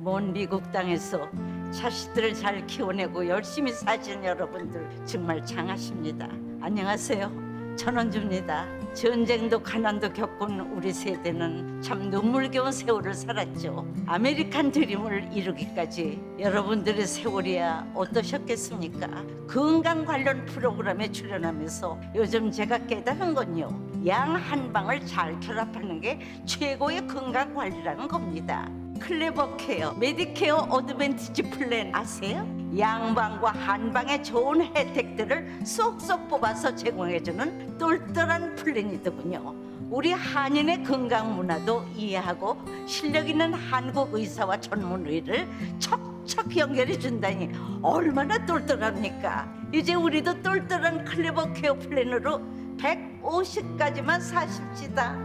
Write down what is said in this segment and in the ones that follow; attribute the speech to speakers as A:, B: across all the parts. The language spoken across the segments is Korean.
A: 먼 미국 땅에서 자식들을 잘 키워내고 열심히 사신 여러분들 정말 장하십니다. 안녕하세요. 전원주입니다. 전쟁도 가난도 겪은 우리 세대는 참 눈물겨운 세월을 살았죠. 아메리칸 드림을 이루기까지 여러분들의 세월이야 어떠셨겠습니까? 건강 관련 프로그램에 출연하면서 요즘 제가 깨달은 건요, 양 한 방을 잘 결합하는 게 최고의 건강 관리라는 겁니다. 클레버 케어, 메디케어 어드밴티지 플랜 아세요? 양방과 한방의 좋은 혜택들을 쏙쏙 뽑아서 제공해주는 똘똘한 플랜이더군요. 우리 한인의 건강 문화도 이해하고 실력 있는 한국 의사와 전문의를 척척 연결해 준다니 얼마나 똘똘합니까? 이제 우리도 똘똘한 클레버 케어 플랜으로 150까지만 사십시다.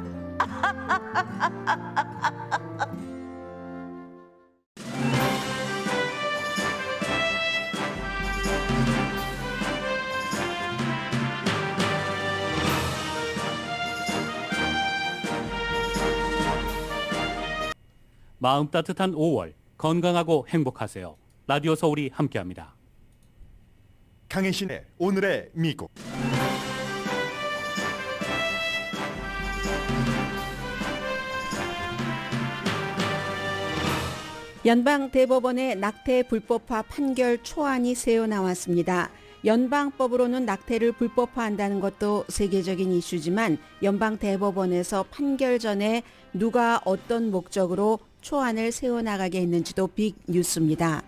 B: 마음 따뜻한 5월, 건강하고 행복하세요. 라디오 서울이 함께합니다.
C: 강혜신의 오늘의 미국.
D: 연방대법원의 낙태 불법화 판결 초안이 새어 나왔습니다. 연방법으로는 낙태를 불법화한다는 것도 세계적인 이슈지만 연방대법원에서 판결 전에 누가 어떤 목적으로 초안을 세워나가게 했는지도 빅 뉴스입니다.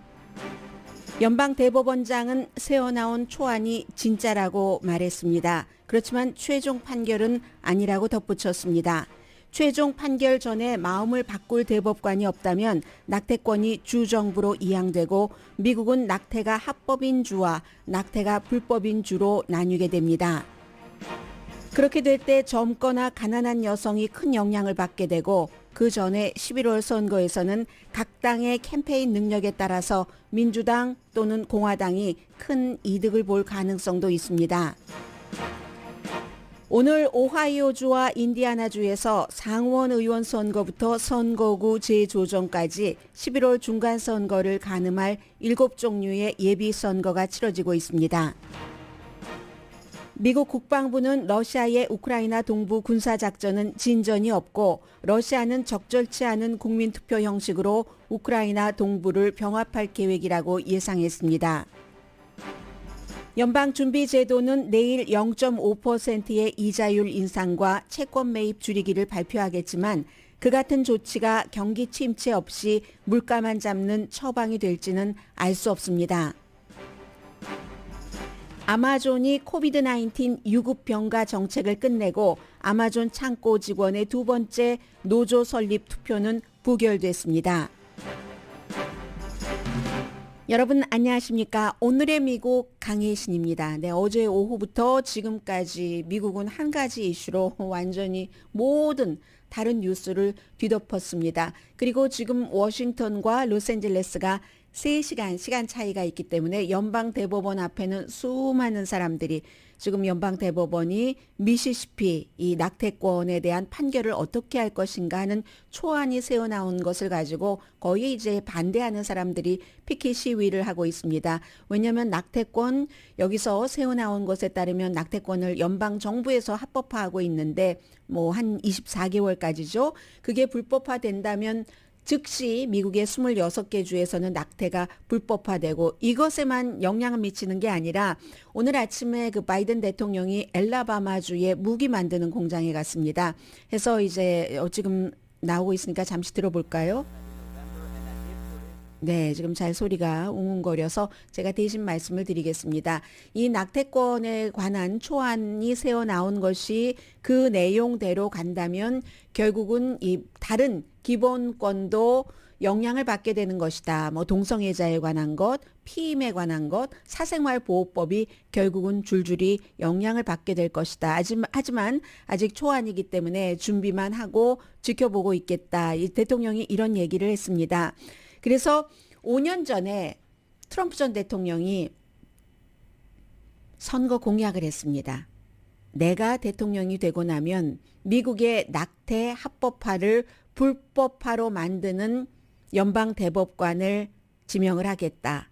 D: 연방대법원장은 새어나온 초안이 진짜라고 말했습니다. 그렇지만 최종 판결은 아니라고 덧붙였습니다. 최종 판결 전에 마음을 바꿀 대법관이 없다면 낙태권이 주정부로 이양되고 미국은 낙태가 합법인 주와 낙태가 불법인 주로 나뉘게 됩니다. 그렇게 될 때 젊거나 가난한 여성이 큰 영향을 받게 되고 그 전에 11월 선거에서는 각 당의 캠페인 능력에 따라서 민주당 또는 공화당이 큰 이득을 볼 가능성도 있습니다. 오늘 오하이오주와 인디아나주에서 상원 의원 선거부터 선거구 재조정까지 11월 중간 선거를 가늠할 7종류의 예비 선거가 치러지고 있습니다. 미국 국방부는 러시아의 우크라이나 동부 군사작전은 진전이 없고 러시아는 적절치 않은 국민투표 형식으로 우크라이나 동부를 병합할 계획이라고 예상했습니다. 연방준비제도는 내일 0.5%의 이자율 인상과 채권 매입 줄이기를 발표하겠지만 그 같은 조치가 경기 침체 없이 물가만 잡는 처방이 될지는 알 수 없습니다. 아마존이 코비드-19 유급 병가 정책을 끝내고 아마존 창고 직원의 두 번째 노조 설립 투표는 부결됐습니다. 여러분 안녕하십니까? 오늘의 미국 강혜신입니다. 네, 어제 오후부터 지금까지 미국은 한 가지 이슈로 완전히 모든 다른 뉴스를 뒤덮었습니다. 그리고 지금 워싱턴과 로스앤젤레스가 3시간 시간 차이가 있기 때문에 연방대법원 앞에는 수많은 사람들이 지금 연방대법원이 미시시피 이 낙태권에 대한 판결을 어떻게 할 것인가 하는 초안이 새어나온 것을 가지고 거의 이제 반대하는 사람들이 피켓 시위를 하고 있습니다. 왜냐하면 낙태권 여기서 새어나온 것에 따르면 낙태권을 연방정부에서 합법화하고 있는데 뭐 한 24개월까지죠. 그게 불법화된다면 즉시 미국의 26개 주에서는 낙태가 불법화되고 이것에만 영향을 미치는 게 아니라 오늘 아침에 그 바이든 대통령이 엘라바마주의 무기 만드는 공장에 갔습니다. 해서 이제 지금 나오고 있으니까 잠시 들어볼까요? 네, 지금 잘 소리가 웅웅거려서 제가 대신 말씀을 드리겠습니다. 이 낙태권에 관한 초안이 새어 나온 것이 그 내용대로 간다면 결국은 이 다른 기본권도 영향을 받게 되는 것이다. 뭐 동성애자에 관한 것, 피임에 관한 것, 사생활보호법이 결국은 줄줄이 영향을 받게 될 것이다. 하지만 아직 초안이기 때문에 준비만 하고 지켜보고 있겠다. 이 대통령이 이런 얘기를 했습니다. 그래서 5년 전에 트럼프 전 대통령이 선거 공약을 했습니다. 내가 대통령이 되고 나면 미국의 낙태 합법화를 불법화로 만드는 연방 대법관을 지명을 하겠다.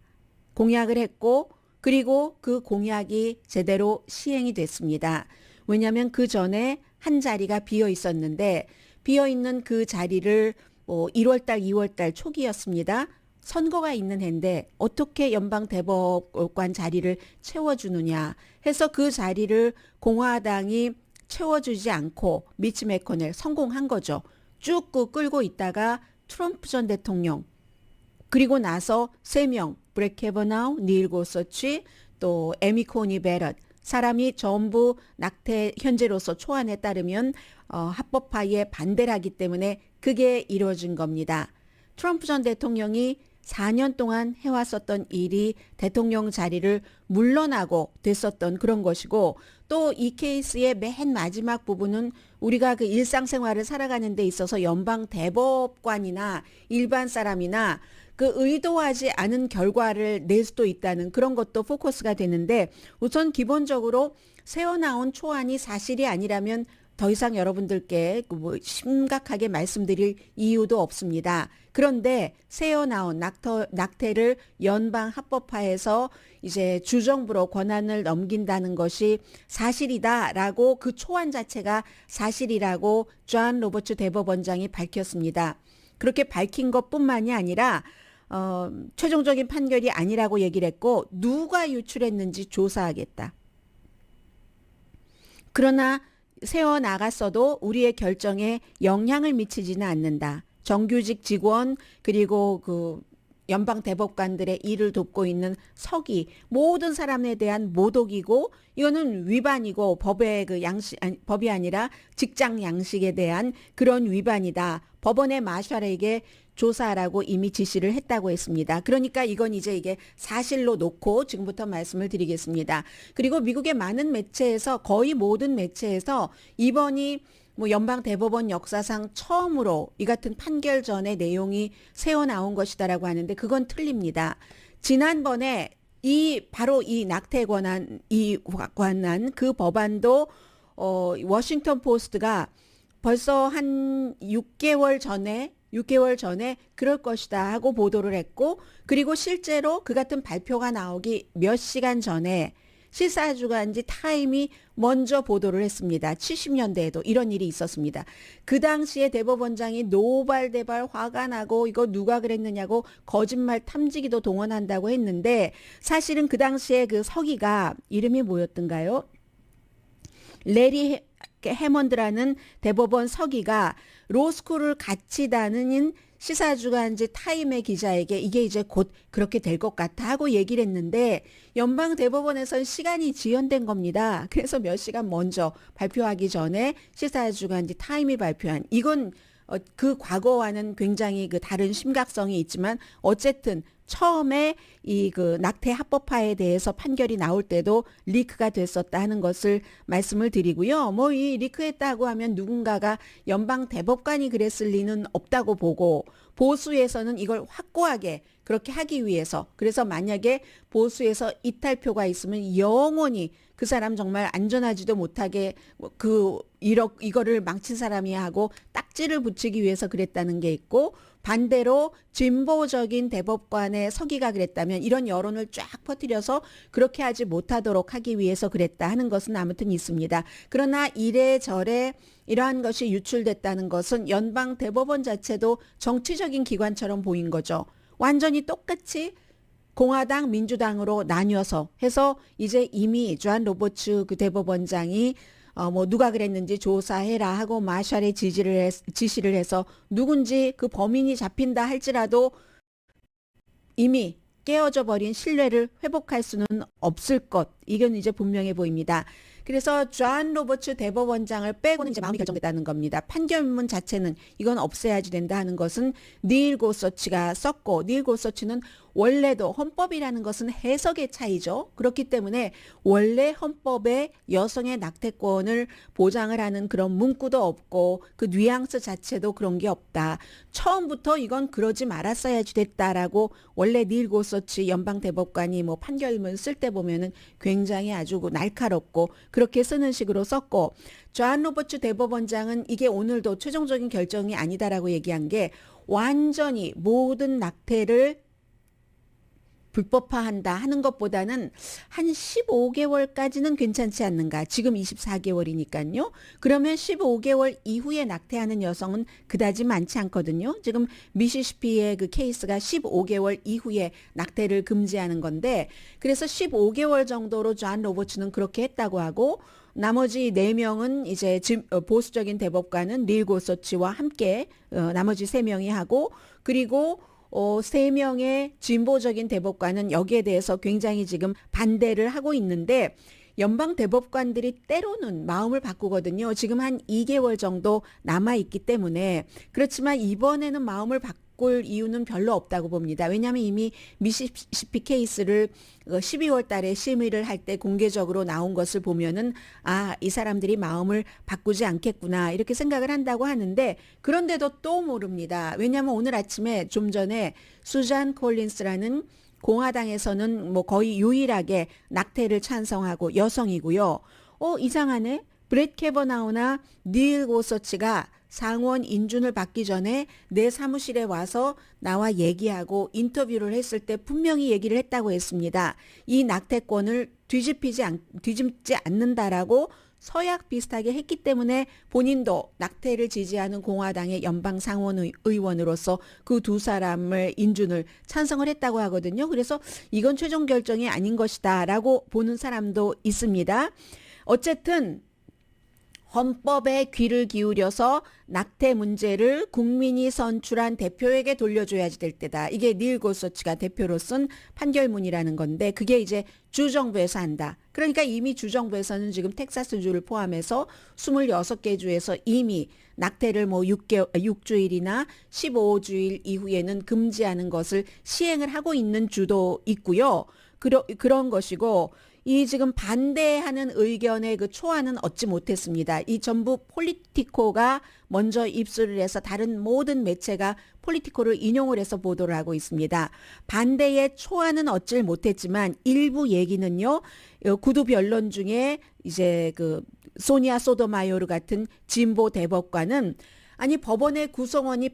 D: 공약을 했고 그리고 그 공약이 제대로 시행이 됐습니다. 왜냐하면 그 전에 한 자리가 비어 있었는데 비어 있는 그 자리를 1월달, 2월달 초기였습니다. 선거가 있는 해인데 어떻게 연방 대법관 자리를 채워주느냐 해서 그 자리를 공화당이 채워주지 않고 미치 매코넬 성공한 거죠. 쭉 끌고 있다가 트럼프 전 대통령 그리고 나서 3명 브렉 캐버나우, 닐 고서치 또 에미 코니 베럿 사람이 전부 낙태 현재로서 초안에 따르면 합법화에 반대를 하기 때문에 그게 이루어진 겁니다. 트럼프 전 대통령이 4년 동안 해왔었던 일이 대통령 자리를 물러나고 됐었던 그런 것이고 또 이 케이스의 맨 마지막 부분은 우리가 그 일상생활을 살아가는 데 있어서 연방 대법관이나 일반 사람이나 그 의도하지 않은 결과를 낼 수도 있다는 그런 것도 포커스가 되는데 우선 기본적으로 새어나온 초안이 사실이 아니라면 더 이상 여러분들께 심각하게 말씀드릴 이유도 없습니다. 그런데 새어나온 낙태를 연방 합법화해서 이제 주정부로 권한을 넘긴다는 것이 사실이다라고 그 초안 자체가 사실이라고 존 로버츠 대법원장이 밝혔습니다. 그렇게 밝힌 것뿐만이 아니라 최종적인 판결이 아니라고 얘기를 했고 누가 유출했는지 조사하겠다. 그러나 세워 나갔어도 우리의 결정에 영향을 미치지는 않는다. 정규직 직원 그리고 그 연방 대법관들의 일을 돕고 있는 서기 모든 사람에 대한 모독이고 이거는 위반이고 법의 그 양식 법이 아니라 직장 양식에 대한 그런 위반이다. 법원의 마샬에게 조사하라고 이미 지시를 했다고 했습니다. 그러니까 이건 이제 이게 사실로 놓고 지금부터 말씀을 드리겠습니다. 그리고 미국의 많은 매체에서 거의 모든 매체에서 이번이 연방 대법원 역사상 처음으로 이 같은 판결 전의 내용이 새어 나온 것이다라고 하는데 그건 틀립니다. 지난번에 바로 이 낙태 관한 그 법안도 워싱턴 포스트가 벌써 한 6개월 전에 그럴 것이다 하고 보도를 했고 그리고 실제로 그 같은 발표가 나오기 몇 시간 전에 시사주간지 타임이 먼저 보도를 했습니다. 70년대에도 이런 일이 있었습니다. 그 당시에 대법원장이 노발대발 화가 나고 이거 누가 그랬느냐고 거짓말 탐지기도 동원한다고 했는데 사실은 그 당시에 그 서기가 이름이 뭐였던가요? 레리 해먼드라는 대법원 서기가 로스쿨을 같이 다니는 시사주간지 타임의 기자에게 이게 이제 곧 그렇게 될 것 같아 하고 얘기를 했는데 연방 대법원에선 시간이 지연된 겁니다. 그래서 몇 시간 먼저 발표하기 전에 시사주간지 타임이 발표한 이건 그 과거와는 굉장히 그 다른 심각성이 있지만 어쨌든 처음에 이 그 낙태 합법화에 대해서 판결이 나올 때도 리크가 됐었다 하는 것을 말씀을 드리고요. 이 리크했다고 하면 누군가가 연방 대법관이 그랬을 리는 없다고 보고 보수에서는 이걸 확고하게 그렇게 하기 위해서 그래서 만약에 보수에서 이탈표가 있으면 영원히 그 사람 정말 안전하지도 못하게 이거를 망친 사람이 하고 딱지를 붙이기 위해서 그랬다는 게 있고 반대로 진보적인 대법관의 서기가 그랬다면 이런 여론을 쫙 퍼뜨려서 그렇게 하지 못하도록 하기 위해서 그랬다 하는 것은 아무튼 있습니다. 그러나 이래저래 이러한 것이 유출됐다는 것은 연방 대법원 자체도 정치적인 기관처럼 보인 거죠. 완전히 똑같이 공화당, 민주당으로 나뉘어서 해서 이제 이미 존 로버츠 그 대법원장이 누가 그랬는지 조사해라 하고 마샬의 지시를 해서 누군지 그 범인이 잡힌다 할지라도 이미 깨어져 버린 신뢰를 회복할 수는 없을 것. 이건 이제 분명해 보입니다. 그래서 존 로버츠 대법원장을 빼고는 이제 마음이 결정됐다는 겁니다. 판결문 자체는 이건 없애야지 된다 하는 것은 닐 고서치가 썼고 닐 고서치는 원래도 헌법이라는 것은 해석의 차이죠. 그렇기 때문에 원래 헌법에 여성의 낙태권을 보장을 하는 그런 문구도 없고 그 뉘앙스 자체도 그런 게 없다. 처음부터 이건 그러지 말았어야지 됐다라고 원래 닐 고서치 연방대법관이 판결문 쓸 때 보면은 굉장히 아주 날카롭고 그렇게 쓰는 식으로 썼고 존 로버츠 대법원장은 이게 오늘도 최종적인 결정이 아니다라고 얘기한 게 완전히 모든 낙태를 불법화한다 하는 것보다는 한 15개월까지는 괜찮지 않는가. 지금 24개월이니까요. 그러면 15개월 이후에 낙태하는 여성은 그다지 많지 않거든요. 지금 미시시피의 그 케이스가 15개월 이후에 낙태를 금지하는 건데, 그래서 15개월 정도로 존 로버츠는 그렇게 했다고 하고, 나머지 4명은 이제 보수적인 대법관은 닐 고서치와 함께 나머지 3명이 하고, 그리고 3명의 진보적인 대법관은 여기에 대해서 굉장히 지금 반대를 하고 있는데, 연방 대법관들이 때로는 마음을 바꾸거든요. 지금 한 2개월 정도 남아있기 때문에. 그렇지만 이번에는 마음을 바꿀 이유는 별로 없다고 봅니다. 왜냐하면 이미 미시시피 케이스를 12월 달에 심의를 할 때 공개적으로 나온 것을 보면은 이 사람들이 마음을 바꾸지 않겠구나 이렇게 생각을 한다고 하는데, 그런데도 또 모릅니다. 왜냐하면 오늘 아침에 좀 전에 수잔 콜린스라는 공화당에서는 뭐 거의 유일하게 낙태를 찬성하고 여성이고요. 이상하네. 브렛 캐버나우나 닐 고서치가 상원 인준을 받기 전에 내 사무실에 와서 나와 얘기하고 인터뷰를 했을 때 분명히 얘기를 했다고 했습니다. 이 낙태권을 뒤집지 않는다라고 서약 비슷하게 했기 때문에 본인도 낙태를 지지하는 공화당의 연방 상원 의원으로서 그 2사람을 인준을 찬성을 했다고 하거든요. 그래서 이건 최종 결정이 아닌 것이다라고 보는 사람도 있습니다. 어쨌든 헌법에 귀를 기울여서 낙태 문제를 국민이 선출한 대표에게 돌려줘야지 될 때다. 이게 닐 고서치가 대표로 쓴 판결문이라는 건데, 그게 이제 주정부에서 한다. 그러니까 이미 주정부에서는 지금 텍사스주를 포함해서 26개 주에서 이미 낙태를 뭐 6주일이나 15주일 이후에는 금지하는 것을 시행을 하고 있는 주도 있고요. 그런 것이고, 이 지금 반대하는 의견의 그 초안은 얻지 못했습니다. 이 전부 폴리티코가 먼저 입수를 해서 다른 모든 매체가 폴리티코를 인용을 해서 보도를 하고 있습니다. 반대의 초안은 얻질 못했지만 일부 얘기는요, 구두 변론 중에 이제 그 소니아 소토마요르 같은 진보 대법관은 아니 법원의 구성원이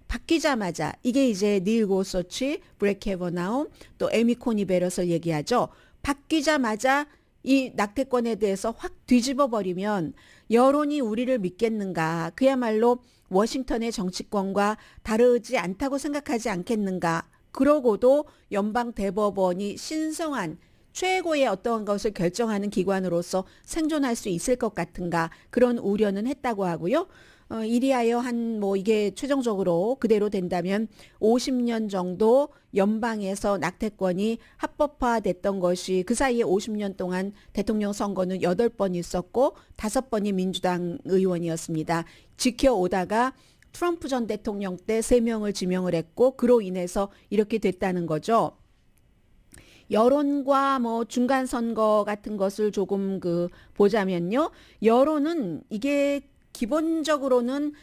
D: 바뀌자마자, 이게 이제 닐 고서치, 브렛 캐버나우, 또 에미 코니 베럿을 얘기하죠. 바뀌자마자 이 낙태권에 대해서 확 뒤집어 버리면 여론이 우리를 믿겠는가, 그야말로 워싱턴의 정치권과 다르지 않다고 생각하지 않겠는가. 그러고도 연방 대법원이 신성한 최고의 어떠한 것을 결정하는 기관으로서 생존할 수 있을 것 같은가, 그런 우려는 했다고 하고요. 이리하여 이게 최종적으로 그대로 된다면 50년 정도 연방에서 낙태권이 합법화됐던 것이, 그 사이에 50년 동안 대통령 선거는 8번 있었고 5번이 민주당 의원이었습니다. 지켜오다가 트럼프 전 대통령 때 3명을 지명을 했고, 그로 인해서 이렇게 됐다는 거죠. 여론과 중간 선거 같은 것을 조금 보자면요. 여론은 이게 기본적으로는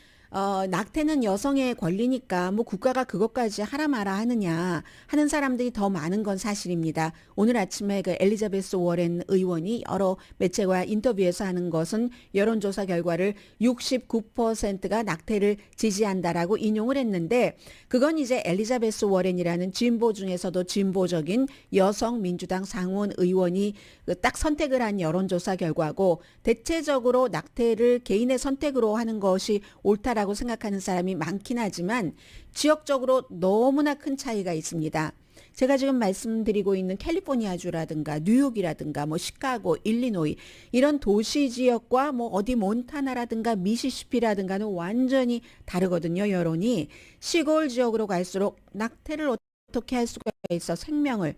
D: 낙태는 여성의 권리니까 국가가 그것까지 하라 마라 하느냐 하는 사람들이 더 많은 건 사실입니다. 오늘 아침에 엘리자베스 워렌 의원이 여러 매체와 인터뷰에서 하는 것은 여론조사 결과를 69%가 낙태를 지지한다라고 인용을 했는데, 그건 이제 엘리자베스 워렌이라는 진보 중에서도 진보적인 여성 민주당 상원 의원이 딱 선택을 한 여론조사 결과고, 대체적으로 낙태를 개인의 선택으로 하는 것이 옳다라고 생각하는 사람이 많긴 하지만 지역적으로 너무나 큰 차이가 있습니다. 제가 지금 말씀드리고 있는 캘리포니아주라든가 뉴욕이라든가 시카고, 일리노이 이런 도시 지역과 어디 몬타나라든가 미시시피라든가는 완전히 다르거든요. 여론이 시골 지역으로 갈수록 낙태를 어떻게 할 수가 있어, 생명을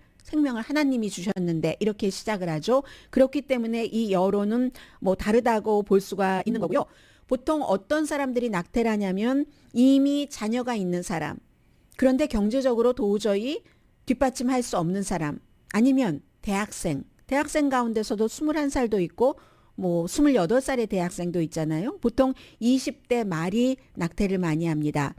D: 하나님이 주셨는데 이렇게 시작을 하죠. 그렇기 때문에 이 여론은 다르다고 볼 수가 있는 거고요. 보통 어떤 사람들이 낙태를 하냐면 이미 자녀가 있는 사람, 그런데 경제적으로 도저히 뒷받침할 수 없는 사람, 아니면 대학생 가운데서도 21살도 있고 28살의 대학생도 있잖아요. 보통 20대 말이 낙태를 많이 합니다.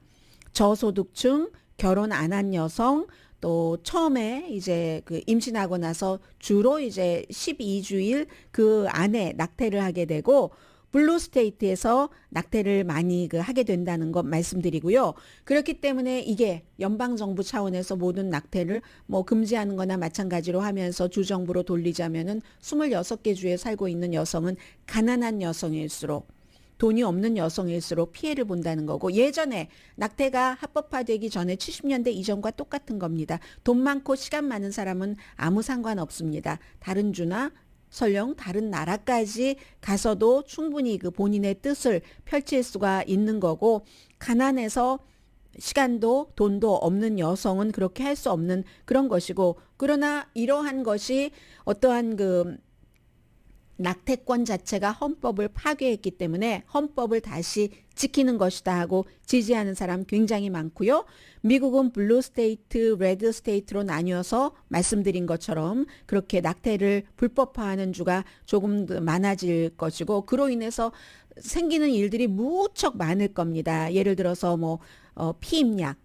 D: 저소득층, 결혼 안 한 여성, 또 처음에 이제 임신하고 나서 주로 이제 12주일 그 안에 낙태를 하게 되고, 블루 스테이트에서 낙태를 많이 하게 된다는 것 말씀드리고요. 그렇기 때문에 이게 연방 정부 차원에서 모든 낙태를 뭐 금지하는 거나 마찬가지로 하면서 주정부로 돌리자면은 26개 주에 살고 있는 여성은 가난한 여성일수록 돈이 없는 여성일수록 피해를 본다는 거고, 예전에 낙태가 합법화되기 전에 70년대 이전과 똑같은 겁니다. 돈 많고 시간 많은 사람은 아무 상관없습니다. 다른 주나 설령 다른 나라까지 가서도 충분히 그 본인의 뜻을 펼칠 수가 있는 거고, 가난해서 시간도 돈도 없는 여성은 그렇게 할 수 없는 그런 것이고, 그러나 이러한 것이 어떠한 낙태권 자체가 헌법을 파괴했기 때문에 헌법을 다시 지키는 것이다 하고 지지하는 사람 굉장히 많고요. 미국은 블루 스테이트, 레드 스테이트로 나뉘어서 말씀드린 것처럼 그렇게 낙태를 불법화하는 주가 조금 더 많아질 것이고, 그로 인해서 생기는 일들이 무척 많을 겁니다. 예를 들어서 피임약,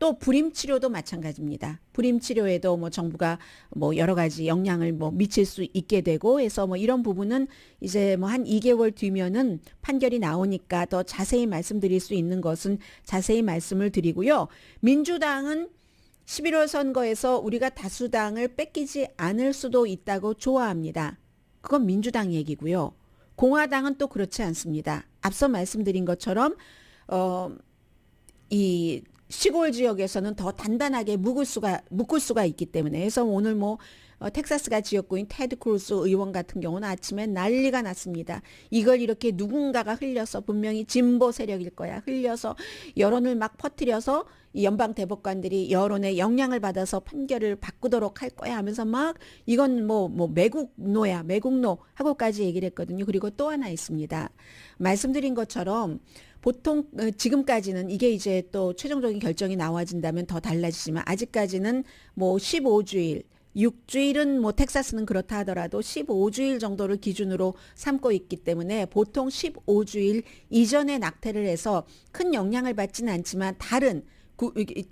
D: 또 불임 치료도 마찬가지입니다. 불임 치료에도 정부가 여러 가지 영향을 미칠 수 있게 되고 해서 이런 부분은 이제 한 2개월 뒤면은 판결이 나오니까 더 자세히 말씀드릴 수 있는 것은 자세히 말씀을 드리고요. 민주당은 11월 선거에서 우리가 다수당을 뺏기지 않을 수도 있다고 좋아합니다. 그건 민주당 얘기고요. 공화당은 또 그렇지 않습니다. 앞서 말씀드린 것처럼 이 시골 지역에서는 더 단단하게 묶을 수가 있기 때문에, 그래서 오늘 텍사스가 지역구인 테드 크루스 의원 같은 경우는 아침에 난리가 났습니다. 이걸 이렇게 누군가가 흘려서, 분명히 진보 세력일 거야, 흘려서 여론을 막 퍼뜨려서 이 연방 대법관들이 여론에 영향을 받아서 판결을 바꾸도록 할 거야 하면서 막 이건 매국노야, 매국노 하고까지 얘기를 했거든요. 그리고 또 하나 있습니다. 말씀드린 것처럼 보통 지금까지는 이게 이제 또 최종적인 결정이 나와진다면 더 달라지지만, 아직까지는 15주일, 6주일은 텍사스는 그렇다 하더라도 15주일 정도를 기준으로 삼고 있기 때문에 보통 15주일 이전에 낙태를 해서 큰 영향을 받지는 않지만, 다른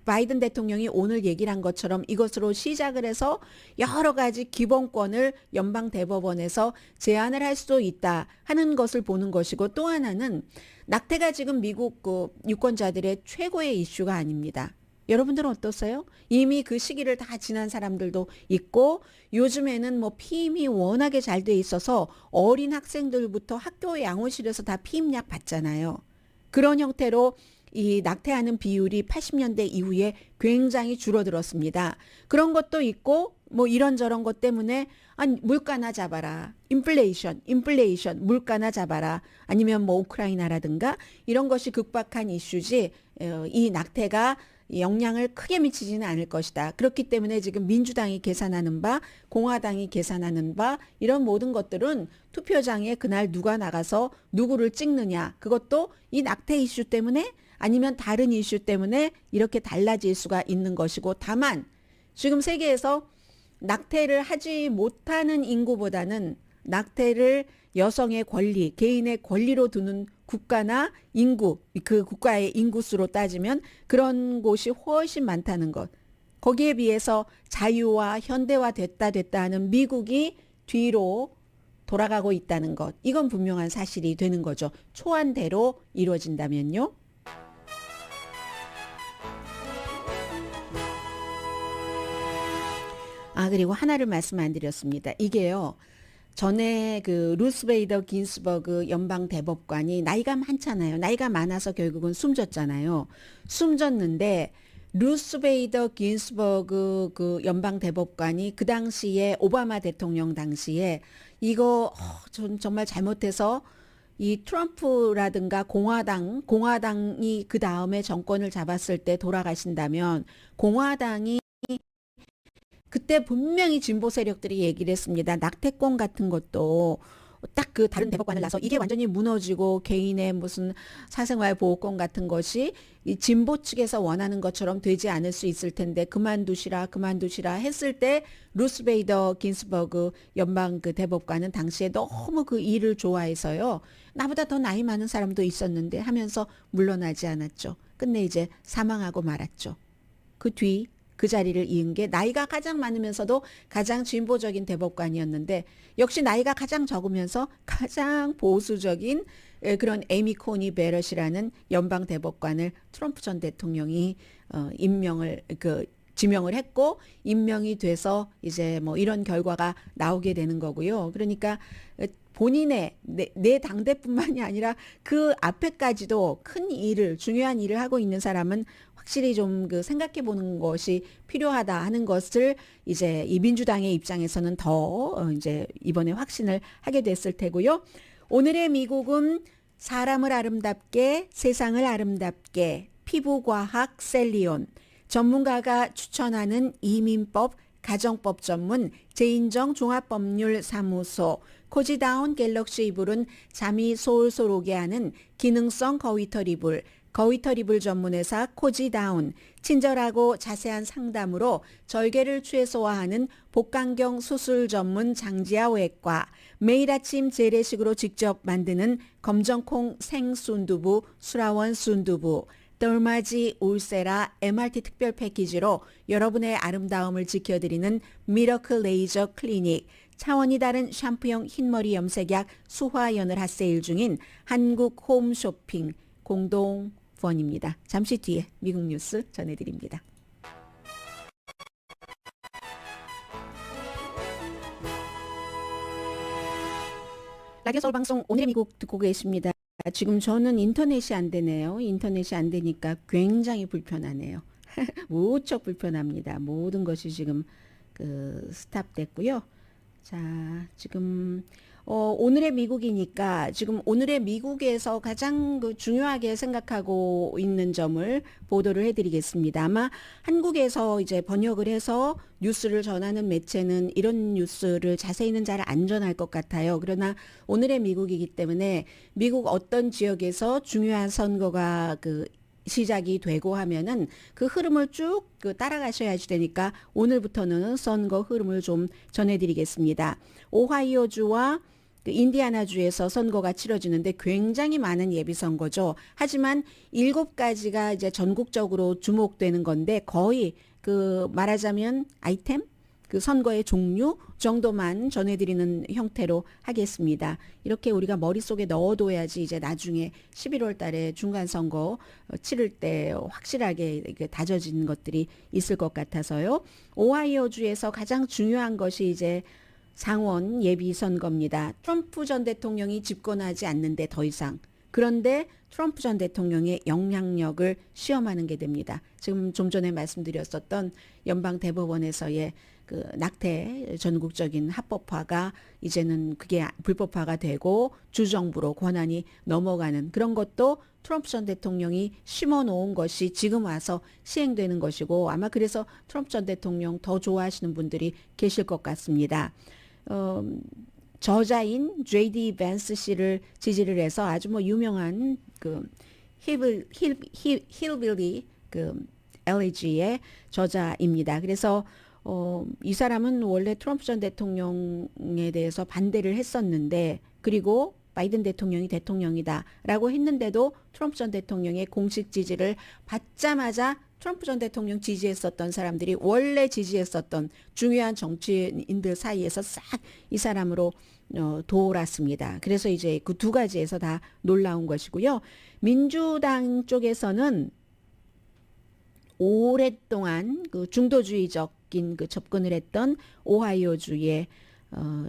D: 바이든 대통령이 오늘 얘기를 한 것처럼 이것으로 시작을 해서 여러 가지 기본권을 연방 대법원에서 제한을 할 수도 있다 하는 것을 보는 것이고, 또 하나는 낙태가 지금 미국 유권자들의 최고의 이슈가 아닙니다. 여러분들은 어떠세요? 이미 그 시기를 다 지난 사람들도 있고, 요즘에는 피임이 워낙에 잘 돼 있어서 어린 학생들부터 학교 양호실에서 다 피임약 받잖아요. 그런 형태로 이 낙태하는 비율이 80년대 이후에 굉장히 줄어들었습니다. 그런 것도 있고, 이런저런 것 때문에 물가나 잡아라, 인플레이션, 물가나 잡아라, 아니면 우크라이나라든가 이런 것이 극박한 이슈지, 이 낙태가 영향을 크게 미치지는 않을 것이다. 그렇기 때문에 지금 민주당이 계산하는 바, 공화당이 계산하는 바, 이런 모든 것들은 투표장에 그날 누가 나가서 누구를 찍느냐, 그것도 이 낙태 이슈 때문에 아니면 다른 이슈 때문에 이렇게 달라질 수가 있는 것이고, 다만 지금 세계에서 낙태를 하지 못하는 인구보다는 낙태를 여성의 권리, 개인의 권리로 두는 국가나 인구, 그 국가의 인구수로 따지면 그런 곳이 훨씬 많다는 것. 거기에 비해서 자유화, 현대화 됐다 하는 미국이 뒤로 돌아가고 있다는 것. 이건 분명한 사실이 되는 거죠. 초안대로 이루어진다면요. 그리고 하나를 말씀 안 드렸습니다. 이게요, 전에 루스 베이더 긴스버그 연방 대법관이 나이가 많잖아요. 나이가 많아서 결국은 숨졌잖아요. 숨졌는데 루스 베이더 긴스버그 연방 대법관이 그 당시에 오바마 대통령 당시에 이거 전 정말 잘못해서 이 트럼프라든가 공화당이 그 다음에 정권을 잡았을 때 돌아가신다면, 공화당이 그때 분명히 진보 세력들이 얘기를 했습니다. 낙태권 같은 것도 딱 다른 대법관을 나서 이게 완전히 무너지고 개인의 무슨 사생활 보호권 같은 것이 이 진보 측에서 원하는 것처럼 되지 않을 수 있을 텐데 그만두시라 했을 때, 루스 베이더 긴스버그 연방 대법관은 당시에 너무 그 일을 좋아해서요, 나보다 더 나이 많은 사람도 있었는데 하면서 물러나지 않았죠. 끝내 이제 사망하고 말았죠. 그 뒤 그 자리를 이은 게 나이가 가장 많으면서도 가장 진보적인 대법관이었는데 역시 나이가 가장 적으면서 가장 보수적인 그런 에미 코니 베럿이라는 연방 대법관을 트럼프 전 대통령이 지명을 했고 임명이 돼서 이제 뭐 이런 결과가 나오게 되는 거고요. 그러니까 본인의 내 당대뿐만이 아니라 그 앞에까지도 큰 일을 중요한 일을 하고 있는 사람은 확실히 좀 생각해 보는 것이 필요하다 하는 것을 이제 이 민주당의 입장에서는 더 이제 이번에 확신을 하게 됐을 테고요. 오늘의 미국은 사람을 아름답게 세상을 아름답게 피부과학 셀리온 전문가가 추천하는 이민법 가정법 전문 제인정 종합법률사무소 코지다운 갤럭시 이불은 잠이 솔솔 오게 하는 기능성 거위털 이불 거위털 이불 전문회사 코지다운 친절하고 자세한 상담으로 절개를 최소화하는 복강경 수술 전문 장지아 외과 매일 아침 재래식으로 직접 만드는 검정콩 생순두부 수라원 순두부 덜마지 울세라 MRT 특별 패키지로 여러분의 아름다움을 지켜드리는 미러클 레이저 클리닉 차원이 다른 샴푸용 흰머리 염색약 수화연을 핫세일 중인 한국 홈쇼핑 공동원입니다. 잠시 뒤에 미국 뉴스 전해드립니다. 라디오 서울 방송 오늘의 미국 듣고 계십니다. 지금 저는 인터넷이 안 되네요. 인터넷이 안 되니까 굉장히 불편하네요. 무척 불편합니다. 모든 것이 지금 스탑됐고요. 자, 지금 오늘의 미국이니까 지금 오늘의 미국에서 가장 중요하게 생각하고 있는 점을 보도를 해드리겠습니다. 아마 한국에서 이제 번역을 해서 뉴스를 전하는 매체는 이런 뉴스를 자세히는 잘 안 전할 것 같아요. 그러나 오늘의 미국이기 때문에 미국 어떤 지역에서 중요한 선거가 시작이 되고 하면은 그 흐름을 쭉 따라가셔야지 되니까 오늘부터는 선거 흐름을 좀 전해드리겠습니다. 오하이오주와 인디아나주에서 선거가 치러지는데 굉장히 많은 예비 선거죠. 하지만 7가지가 이제 전국적으로 주목되는 건데 거의 말하자면 아이템 선거의 종류 정도만 전해드리는 형태로 하겠습니다. 이렇게 우리가 머릿속에 넣어둬야지 이제 나중에 11월 달에 중간선거 치를 때 확실하게 다져진 것들이 있을 것 같아서요. 오하이오주에서 가장 중요한 것이 이제 상원 예비선거입니다. 트럼프 전 대통령이 집권하지 않는데 더 이상. 그런데 트럼프 전 대통령의 영향력을 시험하는 게 됩니다. 지금 좀 전에 말씀드렸었던 연방대법원에서의 낙태 전국적인 합법화가 이제는 그게 불법화가 되고 주정부로 권한이 넘어가는 그런 것도 트럼프 전 대통령이 심어놓은 것이 지금 와서 시행되는 것이고 아마 그래서 트럼프 전 대통령 더 좋아하시는 분들이 계실 것 같습니다. 저자인 J.D. 밴스 씨를 지지를 해서 아주 유명한 힐빌리 엘리지의 저자입니다. 그래서 이 사람은 원래 트럼프 전 대통령에 대해서 반대를 했었는데 그리고 바이든 대통령이 대통령이다라고 했는데도 트럼프 전 대통령의 공식 지지를 받자마자 트럼프 전 대통령 지지했었던 사람들이 원래 지지했었던 중요한 정치인들 사이에서 싹 이 사람으로 돌았습니다. 그래서 이제 그 두 가지에서 다 놀라운 것이고요. 민주당 쪽에서는 오랫동안 중도주의적인 접근을 했던 오하이오주의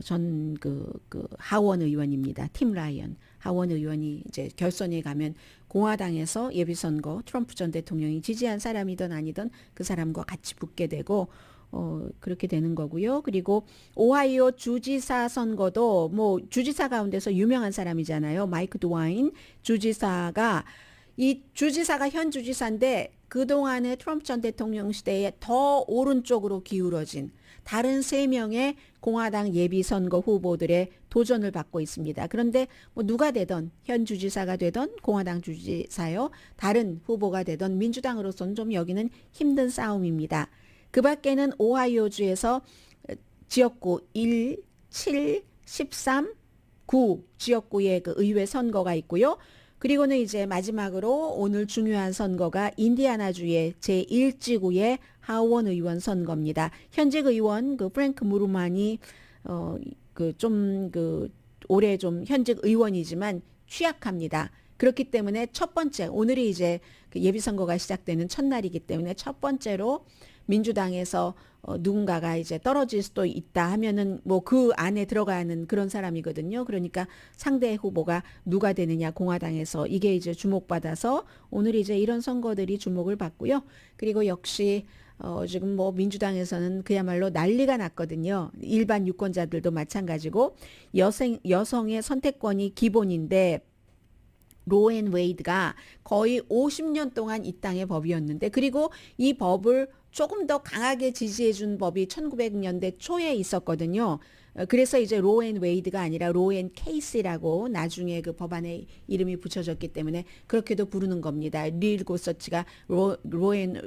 D: 전 하원 의원입니다. 팀 라이언 하원 의원이 이제 결선에 가면 공화당에서 예비선거 트럼프 전 대통령이 지지한 사람이든 아니든 그 사람과 같이 붙게 되고 그렇게 되는 거고요. 그리고 오하이오 주지사 선거도 주지사 가운데서 유명한 사람이잖아요. 마이크 드와인 주지사가 현 주지사인데 그동안의 트럼프 전 대통령 시대에 더 오른쪽으로 기울어진 다른 3명의 공화당 예비선거 후보들의 도전을 받고 있습니다. 그런데 누가 되던 현 주지사가 되던 공화당 주지사요. 다른 후보가 되던 민주당으로서는 좀 여기는 힘든 싸움입니다. 그 밖에는 오하이오주에서 지역구 1, 7, 13, 9 지역구의 의회 선거가 있고요. 그리고는 이제 마지막으로 오늘 중요한 선거가 인디아나주의 제1지구의 하원 의원 선거입니다. 현직 의원 그 프랭크 무르만이 올해 좀 현직 의원이지만 취약합니다. 그렇기 때문에 첫 번째 오늘이 이제 그 예비선거가 시작되는 첫날이기 때문에 첫 번째로 민주당에서 누군가가 이제 떨어질 수도 있다 하면은 뭐 그 안에 들어가는 그런 사람이거든요. 그러니까 상대 후보가 누가 되느냐 공화당에서 이게 이제 주목받아서 오늘 이제 이런 선거들이 주목을 받고요. 그리고 역시 지금 뭐 민주당에서는 그야말로 난리가 났거든요. 일반 유권자들도 마찬가지고 여성의 선택권이 기본인데 로앤 웨이드가 거의 50년 동안 이 땅의 법이었는데 그리고 이 법을 조금 더 강하게 지지해준 법이 1900년대 초에 있었거든요. 그래서 이제 로앤 웨이드가 아니라 로앤 케이스라고 나중에 그 법안에 이름이 붙여졌기 때문에 그렇게도 부르는 겁니다. 릴 고서치가 로앤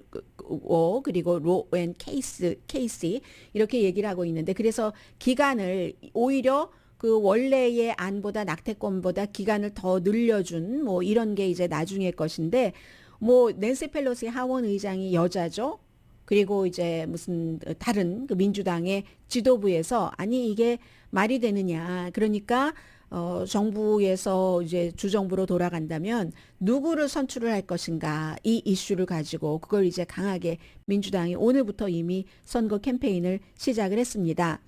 D: 그리고 로앤 케이시 이렇게 얘기를 하고 있는데 그래서 기간을 오히려 그 원래의 안보다 낙태권보다 기간을 더 늘려준 뭐 이런 게 이제 나중에 것인데 뭐 낸시 펠로시 하원 의장이 여자죠. 그리고 이제 무슨 다른 그 민주당의 지도부에서 아니 이게 말이 되느냐. 그러니까 정부에서 이제 주정부로 돌아간다면 누구를 선출을 할 것인가 이 이슈를 가지고 그걸 이제 강하게 민주당이 오늘부터 이미 선거 캠페인을 시작을 했습니다.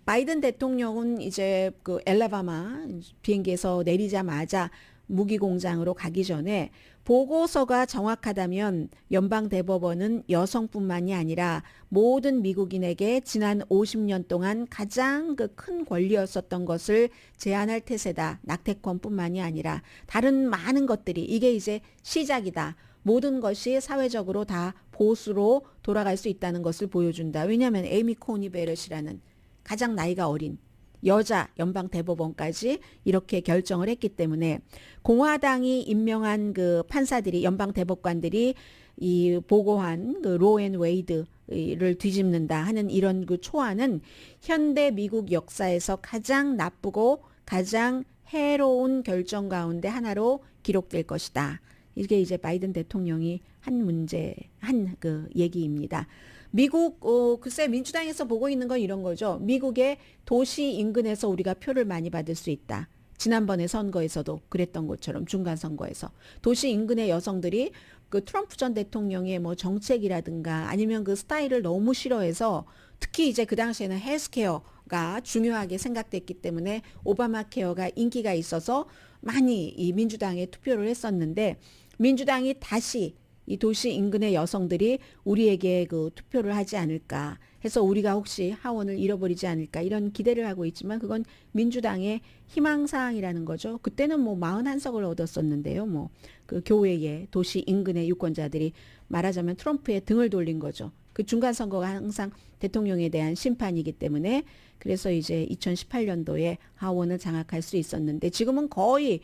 D: 바이든 대통령은 이제 그 엘라바마 비행기에서 내리자마자 무기 공장으로 가기 전에 보고서가 정확하다면 연방 대법원은 여성뿐만이 아니라 모든 미국인에게 지난 50년 동안 가장 그 큰 권리였었던 것을 제한할 태세다. 낙태권뿐만이 아니라 다른 많은 것들이 이게 이제 시작이다. 모든 것이 사회적으로 다 보수로 돌아갈 수 있다는 것을 보여준다. 왜냐하면 에이미 코니 베럿이라는 가장 나이가 어린 여자 연방 대법원까지 이렇게 결정을 했기 때문에 공화당이 임명한 그 판사들이 연방 대법관들이 이 보고한 그 로앤 웨이드를 뒤집는다 하는 이런 그 초안은 현대 미국 역사에서 가장 나쁘고 가장 해로운 결정 가운데 하나로 기록될 것이다. 이게 이제 바이든 대통령이 한 그 얘기입니다. 미국 글쎄 민주당에서 보고 있는 건 이런 거죠. 미국의 도시 인근에서 우리가 표를 많이 받을 수 있다. 지난번에 선거에서도 그랬던 것처럼 중간 선거에서 도시 인근의 여성들이 그 트럼프 전 대통령의 뭐 정책이라든가 아니면 그 스타일을 너무 싫어해서 특히 이제 그 당시에는 헬스케어가 중요하게 생각됐기 때문에 오바마 케어가 인기가 있어서 많이 이 민주당에 투표를 했었는데 민주당이 다시 이 도시 인근의 여성들이 우리에게 그 투표를 하지 않을까 해서 우리가 혹시 하원을 잃어버리지 않을까 이런 기대를 하고 있지만 그건 민주당의 희망사항이라는 거죠. 그때는 뭐 41석을 얻었었는데요. 뭐 그 교외의 도시 인근의 유권자들이 말하자면 트럼프의 등을 돌린 거죠. 그 중간 선거가 항상 대통령에 대한 심판이기 때문에 그래서 이제 2018년도에 하원을 장악할 수 있었는데 지금은 거의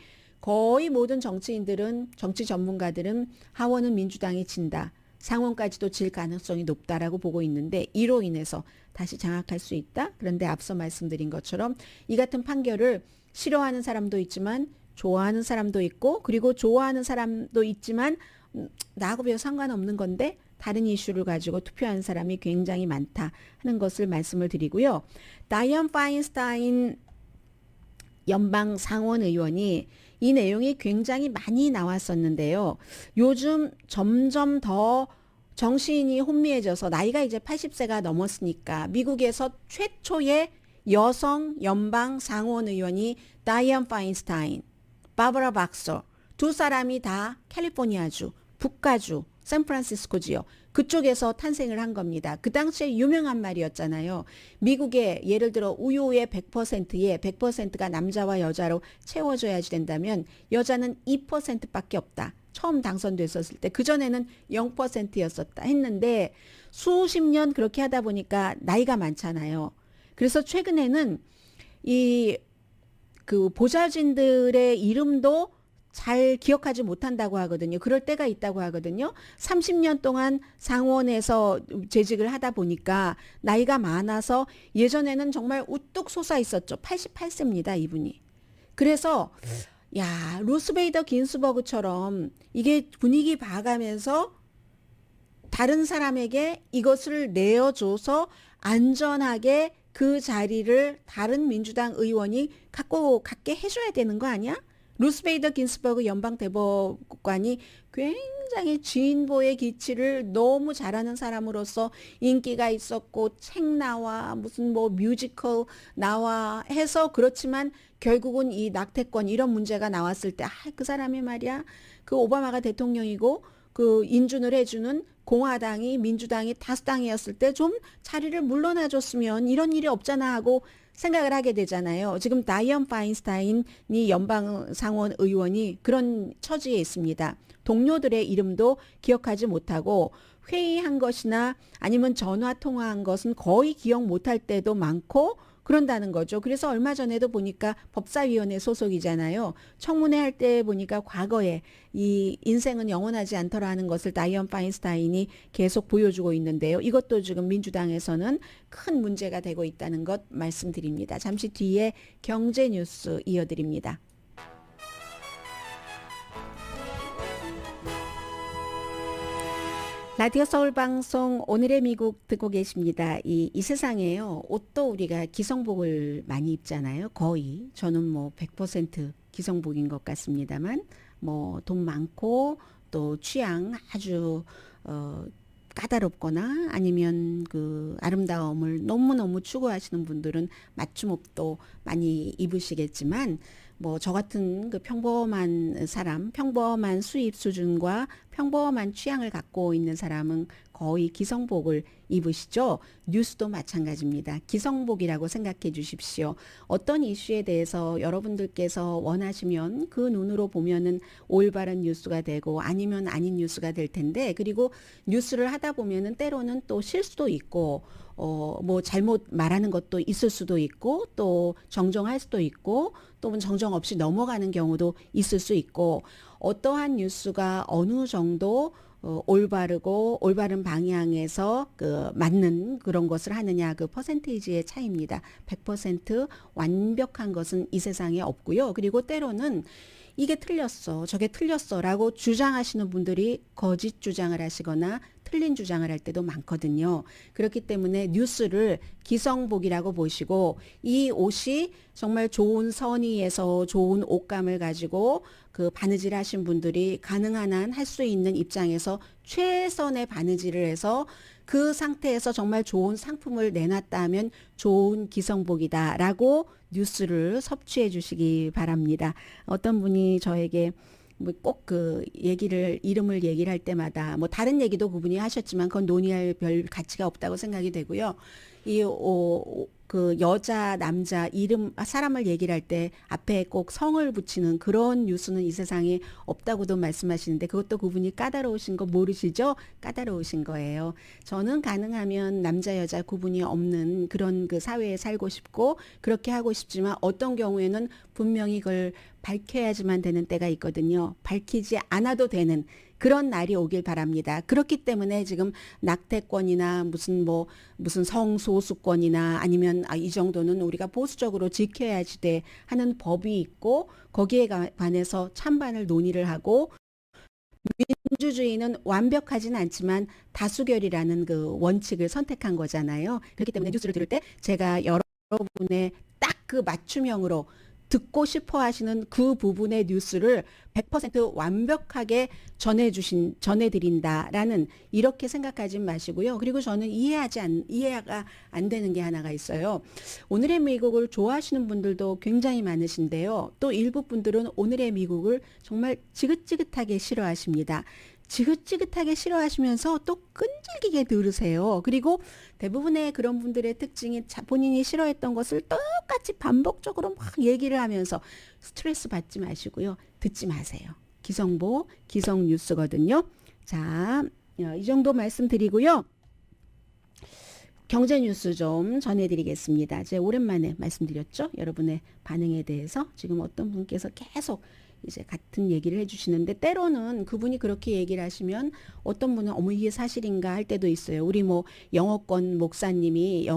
D: 모든 정치인들은 정치 전문가들은 하원은 민주당이 진다. 상원까지도 질 가능성이 높다라고 보고 있는데 이로 인해서 다시 장악할 수 있다. 그런데 앞서 말씀드린 것처럼 이 같은 판결을 싫어하는 사람도 있지만 좋아하는 사람도 있고 그리고 좋아하는 사람도 있지만 나하고 별 상관없는 건데 다른 이슈를 가지고 투표하는 사람이 굉장히 많다 하는 것을 말씀을 드리고요. 다이언 파인스타인 연방 상원 의원이 이 내용이 굉장히 많이 나왔었는데요. 요즘 점점 더 정신이 혼미해져서 나이가 이제 80세가 넘었으니까 미국에서 최초의 여성 연방 상원 의원이 다이언 파인스타인, 바버라 박서 두 사람이 다 캘리포니아주, 북가주, 샌프란시스코지요. 그쪽에서 탄생을 한 겁니다. 그 당시에 유명한 말이었잖아요. 미국의 예를 들어 우유의 100%에 100%가 남자와 여자로 채워져야지 된다면 여자는 2%밖에 없다. 처음 당선됐었을 때 그전에는 0%였었다 했는데 수십 년 그렇게 하다 보니까 나이가 많잖아요. 그래서 최근에는 이 그 보좌진들의 이름도 잘 기억하지 못한다고 하거든요. 그럴 때가 있다고 하거든요. 30년 동안 상원에서 재직을 하다 보니까 나이가 많아서 예전에는 정말 우뚝 솟아 있었죠. 88세입니다, 이분이. 그래서 야, 루스베이더 긴스버그처럼 이게 분위기 봐가면서 다른 사람에게 이것을 내어줘서 안전하게 그 자리를 다른 민주당 의원이 갖게 해줘야 되는 거 아니야? 루스베이더 긴스버그 연방대법관이 굉장히 진보의 기치를 너무 잘하는 사람으로서 인기가 있었고 책 나와 무슨 뭐 뮤지컬 나와 해서 그렇지만 결국은 이 낙태권 이런 문제가 나왔을 때 그 사람이 말이야 그 오바마가 대통령이고 그 인준을 해주는 공화당이 민주당이 다수당이었을 때 좀 자리를 물러나 줬으면 이런 일이 없잖아 하고 생각을 하게 되잖아요. 지금 다이언 파인스타인이 연방 상원 의원이 그런 처지에 있습니다. 동료들의 이름도 기억하지 못하고 회의한 것이나 아니면 전화 통화한 것은 거의 기억 못할 때도 많고 그런다는 거죠. 그래서 얼마 전에도 보니까 법사위원회 소속이잖아요. 청문회 할 때 보니까 과거에 이 인생은 영원하지 않더라는 것을 다이언 파인스타인이 계속 보여주고 있는데요. 이것도 지금 민주당에서는 큰 문제가 되고 있다는 것 말씀드립니다. 잠시 뒤에 경제 뉴스 이어드립니다. 라디오 서울 방송 오늘의 미국 듣고 계십니다. 이 세상에요. 옷도 우리가 기성복을 많이 입잖아요. 거의. 저는 뭐 100% 기성복인 것 같습니다만 뭐 돈 많고 또 취향 아주 까다롭거나 아니면 그 아름다움을 너무너무 추구하시는 분들은 맞춤 옷도 많이 입으시겠지만 뭐 저 같은 그 평범한 사람, 평범한 수입 수준과 평범한 취향을 갖고 있는 사람은 거의 기성복을 입으시죠. 뉴스도 마찬가지입니다. 기성복이라고 생각해 주십시오. 어떤 이슈에 대해서 여러분들께서 원하시면 그 눈으로 보면은 올바른 뉴스가 되고 아니면 아닌 뉴스가 될 텐데 그리고 뉴스를 하다 보면은 때로는 또 실수도 있고 뭐 잘못 말하는 것도 있을 수도 있고 또 정정할 수도 있고 또 정정 없이 넘어가는 경우도 있을 수 있고 어떠한 뉴스가 어느 정도 올바르고 올바른 방향에서 그 맞는 그런 것을 하느냐 그 퍼센테이지의 차이입니다. 100% 완벽한 것은 이 세상에 없고요. 그리고 때로는 이게 틀렸어, 저게 틀렸어라고 주장하시는 분들이 거짓 주장을 하시거나 틀린 주장을 할 때도 많거든요. 그렇기 때문에 뉴스를 기성복이라고 보시고 이 옷이 정말 좋은 선의에서 좋은 옷감을 가지고 그 바느질 하신 분들이 가능한 한 할 수 있는 입장에서 최선의 바느질을 해서 그 상태에서 정말 좋은 상품을 내놨다면 좋은 기성복이다라고 뉴스를 섭취해 주시기 바랍니다. 어떤 분이 저에게 뭐 꼭 그 이름을 얘기를 할 때마다 뭐 다른 얘기도 그분이 하셨지만 그건 논의할 별 가치가 없다고 생각이 되고요. 그 여자, 남자, 이름, 사람을 얘기를 할 때 앞에 꼭 성을 붙이는 그런 뉴스는 이 세상에 없다고도 말씀하시는데 그것도 그분이 까다로우신 거 모르시죠? 까다로우신 거예요. 저는 가능하면 남자, 여자 구분이 없는 그런 그 사회에 살고 싶고 그렇게 하고 싶지만 어떤 경우에는 분명히 그걸 밝혀야지만 되는 때가 있거든요. 밝히지 않아도 되는 그런 날이 오길 바랍니다. 그렇기 때문에 지금 낙태권이나 무슨 성소수권이나 아니면 이 정도는 우리가 보수적으로 지켜야지 돼 하는 법이 있고 거기에 관해서 찬반을 논의를 하고 민주주의는 완벽하진 않지만 다수결이라는 그 원칙을 선택한 거잖아요. 그렇기 때문에 뉴스를 들을 때 제가 여러분의 딱 그 맞춤형으로 듣고 싶어 하시는 그 부분의 뉴스를 100% 완벽하게 전해드린다라는 이렇게 생각하지 마시고요. 그리고 저는 이해가 안 되는 게 하나가 있어요. 오늘의 미국을 좋아하시는 분들도 굉장히 많으신데요. 또 일부 분들은 오늘의 미국을 정말 지긋지긋하게 싫어하십니다. 지긋지긋하게 싫어하시면서 또 끈질기게 들으세요. 그리고 대부분의 그런 분들의 특징이 본인이 싫어했던 것을 똑같이 반복적으로 막 얘기를 하면서 스트레스 받지 마시고요. 듣지 마세요. 기성보, 기성 뉴스거든요. 자, 이 정도 말씀드리고요. 경제 뉴스 좀 전해드리겠습니다. 제가 오랜만에 말씀드렸죠. 여러분의 반응에 대해서 지금 어떤 분께서 계속 이제 같은 얘기를 해주시는데 때로는 그분이 그렇게 얘기를 하시면 어떤 분은 어머 이게 사실인가 할 때도 있어요. 우리 뭐 영어권 목사님이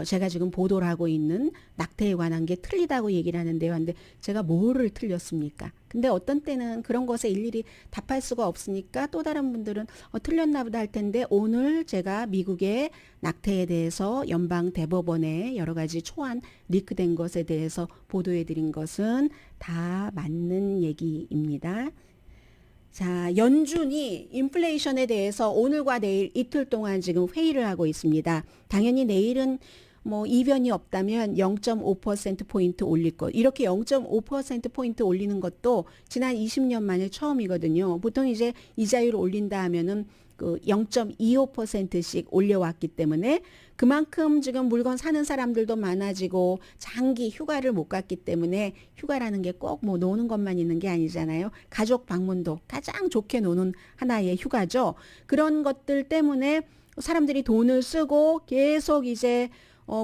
D: 제가 지금 보도를 하고 있는 낙태에 관한 게 틀리다고 얘기를 하는데요. 근데 제가 뭐를 틀렸습니까? 근데 어떤 때는 그런 것에 일일이 답할 수가 없으니까 또 다른 분들은 틀렸나 보다 할 텐데, 오늘 제가 미국의 낙태에 대해서 연방 대법원에 여러 가지 초안 리크된 것에 대해서 보도해 드린 것은 다 맞는 얘기입니다. 자, 연준이 인플레이션에 대해서 오늘과 내일 이틀 동안 지금 회의를 하고 있습니다. 당연히 내일은 뭐 이변이 없다면 0.5%포인트 올릴 것. 이렇게 0.5%포인트 올리는 것도 지난 20년 만에 처음이거든요. 보통 이제 이자율을 올린다 하면은 그 0.25%씩 올려왔기 때문에 그만큼 지금 물건 사는 사람들도 많아지고 장기 휴가를 못 갔기 때문에, 휴가라는 게 꼭 뭐 노는 것만 있는 게 아니잖아요. 가족 방문도 가장 좋게 노는 하나의 휴가죠. 그런 것들 때문에 사람들이 돈을 쓰고 계속 이제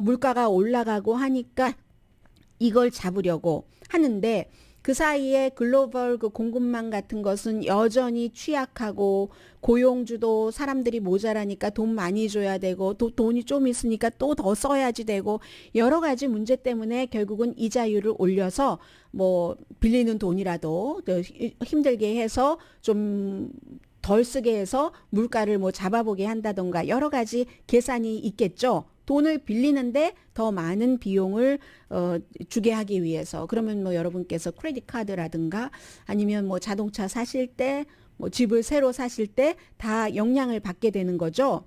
D: 물가가 올라가고 하니까 이걸 잡으려고 하는데, 그 사이에 글로벌 그 공급망 같은 것은 여전히 취약하고, 고용주도 사람들이 모자라니까 돈 많이 줘야 되고, 또 돈이 좀 있으니까 또 더 써야지 되고, 여러 가지 문제 때문에 결국은 이자율을 올려서 뭐 빌리는 돈이라도 힘들게 해서 좀 덜 쓰게 해서 물가를 뭐 잡아보게 한다던가 여러 가지 계산이 있겠죠. 돈을 빌리는데 더 많은 비용을 주게 하기 위해서. 그러면 뭐 여러분께서 크레딧 카드라든가 아니면 뭐 자동차 사실 때, 뭐 집을 새로 사실 때 다 영향을 받게 되는 거죠.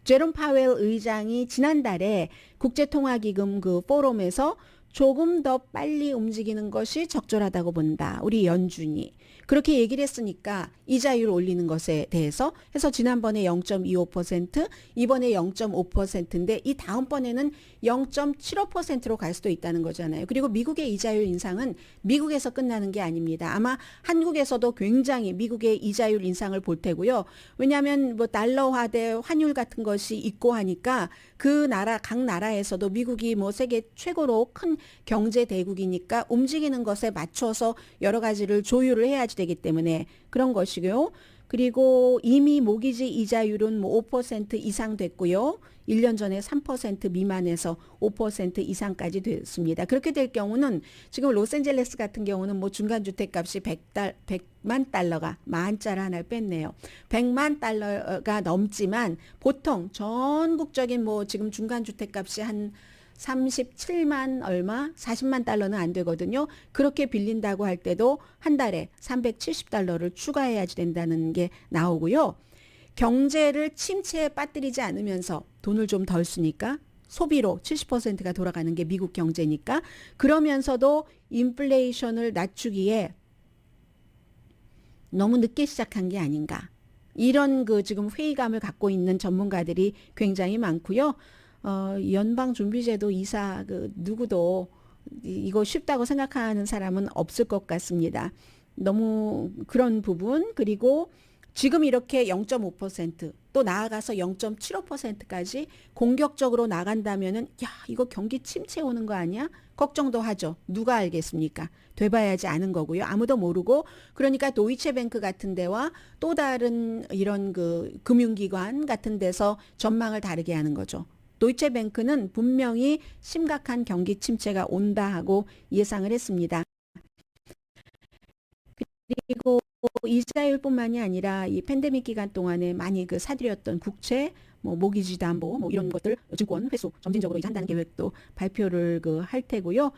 D: 제롬 파웰 의장이 지난달에 국제통화기금 그 포럼에서 조금 더 빨리 움직이는 것이 적절하다고 본다. 우리 연준이. 그렇게 얘기를 했으니까 이자율을 올리는 것에 대해서 해서 지난번에 0.25%, 이번에 0.5%인데 이 다음번에는 0.75%로 갈 수도 있다는 거잖아요. 그리고 미국의 이자율 인상은 미국에서 끝나는 게 아닙니다. 아마 한국에서도 굉장히 미국의 이자율 인상을 볼 테고요. 왜냐하면 뭐 달러화돼 환율 같은 것이 있고 하니까 그 나라, 각 나라에서도 미국이 뭐 세계 최고로 큰 경제 대국이니까 움직이는 것에 맞춰서 여러 가지를 조율을 해야지 되기 때문에 그런 것이고요. 그리고 이미 모기지 이자율은 뭐 5% 이상 됐고요. 1년 전에 3% 미만에서 5% 이상까지 됐습니다. 그렇게 될 경우는 지금 로스앤젤레스 같은 경우는 뭐 중간주택값이 100만 달러가, 만짜를 하나를 뺐네요. 100만 달러가 넘지만 보통 전국적인 뭐 지금 중간주택값이 한 37만 얼마, 40만 달러는 안 되거든요. 그렇게 빌린다고 할 때도 한 달에 370달러를 추가해야지 된다는 게 나오고요. 경제를 침체에 빠뜨리지 않으면서 돈을 좀 덜 쓰니까 소비로 70%가 돌아가는 게 미국 경제니까, 그러면서도 인플레이션을 낮추기에 너무 늦게 시작한 게 아닌가. 이런 그 지금 회의감을 갖고 있는 전문가들이 굉장히 많고요. 연방준비제도 이사 그 누구도 이거 쉽다고 생각하는 사람은 없을 것 같습니다. 너무 그런 부분, 그리고 지금 이렇게 0.5% 또 나아가서 0.75%까지 공격적으로 나간다면은 야, 이거 경기 침체 오는 거 아니야? 걱정도 하죠. 누가 알겠습니까? 돼봐야지 아는 거고요. 아무도 모르고, 그러니까 도이체뱅크 같은 데와 또 다른 이런 그 금융기관 같은 데서 전망을 다르게 하는 거죠. 도이체뱅크는 분명히 심각한 경기 침체가 온다 하고 예상을 했습니다. 그리고 이자율뿐만이 아니라 이 팬데믹 기간 동안에 많이 그 사들였던 국채, 뭐 모기지 담보, 뭐 이런 것들 증권 회수 점진적으로 이제 한다는 계획도 발표를 그 할 테고요.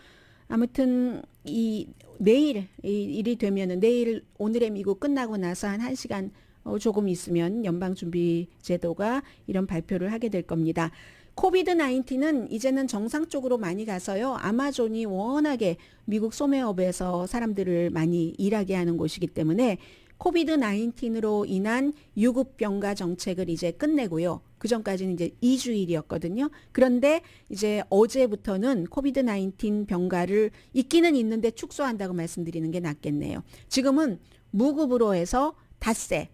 D: 아무튼 이 내일 일이 되면은 내일 오늘의 미국 끝나고 나서 한 1시간 조금 있으면 연방준비제도가 이런 발표를 하게 될 겁니다. 코비드-19은 이제는 정상 쪽으로 많이 가서요. 아마존이 워낙에 미국 소매업에서 사람들을 많이 일하게 하는 곳이기 때문에 코비드-19으로 인한 유급병가 정책을 이제 끝내고요. 그 전까지는 이제 2주일이었거든요. 그런데 이제 어제부터는 코비드-19 병가를 있기는 있는데 축소한다고 말씀드리는 게 낫겠네요. 지금은 무급으로 해서 닷새,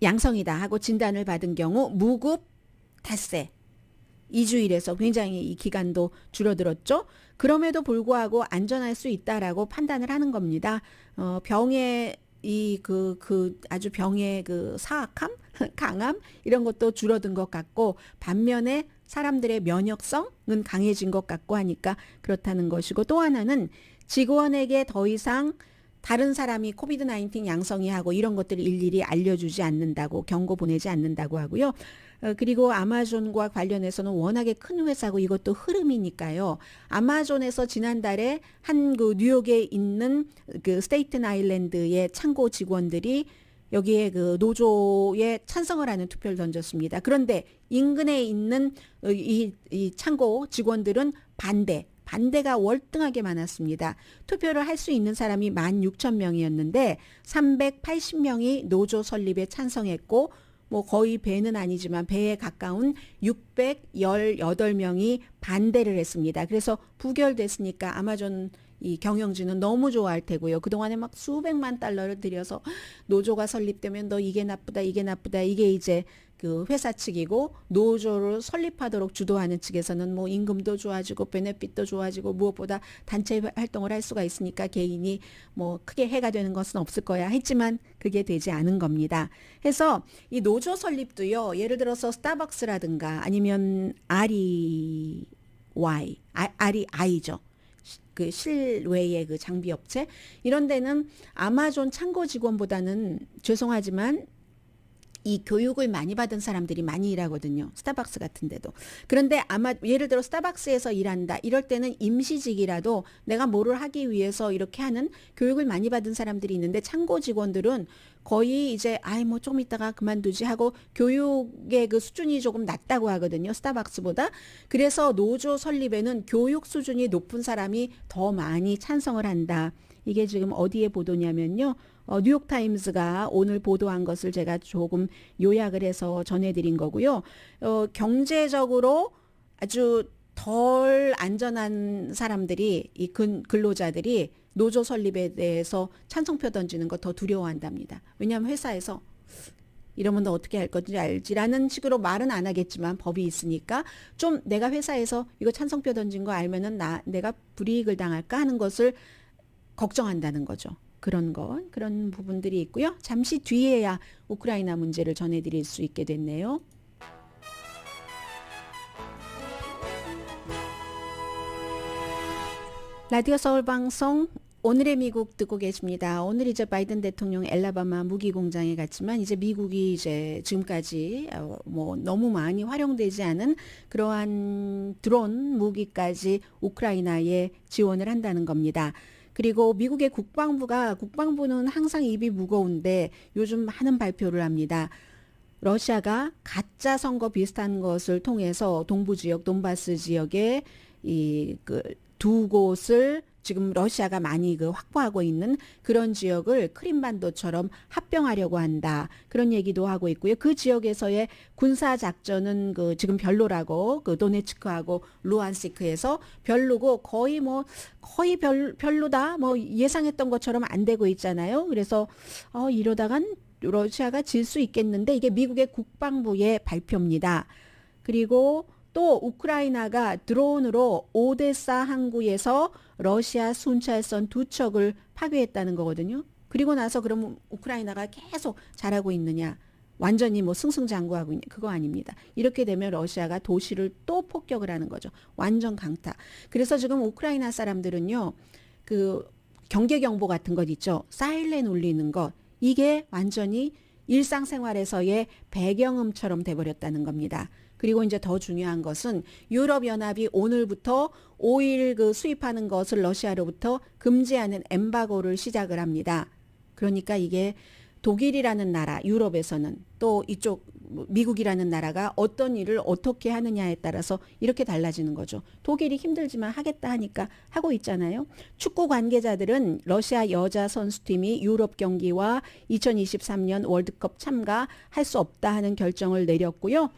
D: 양성이다 하고 진단을 받은 경우 무급 닷새 2주일에서 굉장히 이 기간도 줄어들었죠. 그럼에도 불구하고 안전할 수 있다라고 판단을 하는 겁니다. 병에 아주 병의 그 사악함, 강함 이런 것도 줄어든 것 같고 반면에 사람들의 면역성은 강해진 것 같고 하니까 그렇다는 것이고 또 하나는 직원에게 더 이상 다른 사람이 코비드 19 양성이 하고 이런 것들을 일일이 알려주지 않는다고 경고 보내지 않는다고 하고요. 그리고 아마존과 관련해서는 워낙에 큰 회사고 이것도 흐름이니까요. 아마존에서 지난달에 한 그 뉴욕에 있는 그 스테이튼 아일랜드의 창고 직원들이 여기에 그 노조에 찬성을 하는 투표를 던졌습니다. 그런데 인근에 있는 이 창고 직원들은 반대가 월등하게 많았습니다. 투표를 할 수 있는 사람이 16,000명이었는데 380명이 노조 설립에 찬성했고 뭐 거의 배는 아니지만 배에 가까운 618명이 반대를 했습니다. 그래서 부결됐으니까 아마존 이 경영진은 너무 좋아할 테고요. 그동안에 막 수백만 달러를 들여서 노조가 설립되면 너 이게 나쁘다 이게 이제 그 회사 측이고 노조를 설립하도록 주도하는 측에서는 뭐 임금도 좋아지고 베네핏도 좋아지고 무엇보다 단체 활동을 할 수가 있으니까 개인이 뭐 크게 해가 되는 것은 없을 거야 했지만 그게 되지 않은 겁니다. 해서 이 노조 설립도요. 예를 들어서 스타벅스라든가 아니면 REI죠. 그 실외의 그 장비 업체 이런 데는 아마존 창고 직원보다는 죄송하지만 이 교육을 많이 받은 사람들이 많이 일하거든요. 스타벅스 같은 데도. 그런데 아마 예를 들어 스타벅스에서 일한다. 이럴 때는 임시직이라도 내가 뭐를 하기 위해서 이렇게 하는 교육을 많이 받은 사람들이 있는데 창고 직원들은 거의 이제 뭐 좀 이따가 그만두지 하고 교육의 그 수준이 조금 낮다고 하거든요. 스타벅스보다. 그래서 노조 설립에는 교육 수준이 높은 사람이 더 많이 찬성을 한다. 이게 지금 어디에 보도냐면요. 뉴욕타임스가 오늘 보도한 것을 제가 조금 요약을 해서 전해드린 거고요. 경제적으로 아주 덜 안전한 사람들이 이 근로자들이 노조 설립에 대해서 찬성표 던지는 거 더 두려워한답니다. 왜냐하면 회사에서 이러면 너 어떻게 할 건지 알지라는 식으로 말은 안 하겠지만 법이 있으니까 좀 내가 회사에서 이거 찬성표 던진 거 알면은 내가 불이익을 당할까 하는 것을 걱정한다는 거죠. 그런 부분들이 있고요. 잠시 뒤에야 우크라이나 문제를 전해드릴 수 있게 됐네요. 라디오 서울 방송 오늘의 미국 듣고 계십니다. 오늘 이제 바이든 대통령 엘라바마 무기 공장에 갔지만 이제 미국이 이제 지금까지 뭐 너무 많이 활용되지 않은 그러한 드론 무기까지 우크라이나에 지원을 한다는 겁니다. 그리고 미국의 국방부는 항상 입이 무거운데 요즘 많은 발표를 합니다. 러시아가 가짜 선거 비슷한 것을 통해서 동부 지역, 돈바스 지역에 두 곳을 지금 러시아가 많이 확보하고 있는 그런 지역을 크림반도처럼 합병하려고 한다. 그런 얘기도 하고 있고요. 그 지역에서의 군사 작전은 지금 별로라고 도네츠크하고 루안스크에서 별로고 거의 별로다. 뭐 예상했던 것처럼 안 되고 있잖아요. 그래서 이러다간 러시아가 질 수 있겠는데 이게 미국의 국방부의 발표입니다. 그리고 또 우크라이나가 드론으로 오데사 항구에서 러시아 순찰선 2척을 파괴했다는 거거든요. 그리고 나서 그러면 우크라이나가 계속 잘하고 있느냐. 완전히 뭐 승승장구하고 있냐. 그거 아닙니다. 이렇게 되면 러시아가 도시를 또 폭격을 하는 거죠. 완전 강타. 그래서 지금 우크라이나 사람들은요. 경계경보 같은 것 있죠. 사이렌 울리는 것. 이게 완전히 일상생활에서의 배경음처럼 돼버렸다는 겁니다. 그리고 이제 더 중요한 것은 유럽연합이 오늘부터 오일 수입하는 것을 러시아로부터 금지하는 엠바고를 시작을 합니다. 그러니까 이게 독일이라는 나라, 유럽에서는 또 이쪽 미국이라는 나라가 어떤 일을 어떻게 하느냐에 따라서 이렇게 달라지는 거죠. 독일이 힘들지만 하겠다 하니까 하고 있잖아요. 축구 관계자들은 러시아 여자 선수팀이 유럽 경기와 2023년 월드컵 참가할 수 없다 하는 결정을 내렸고요.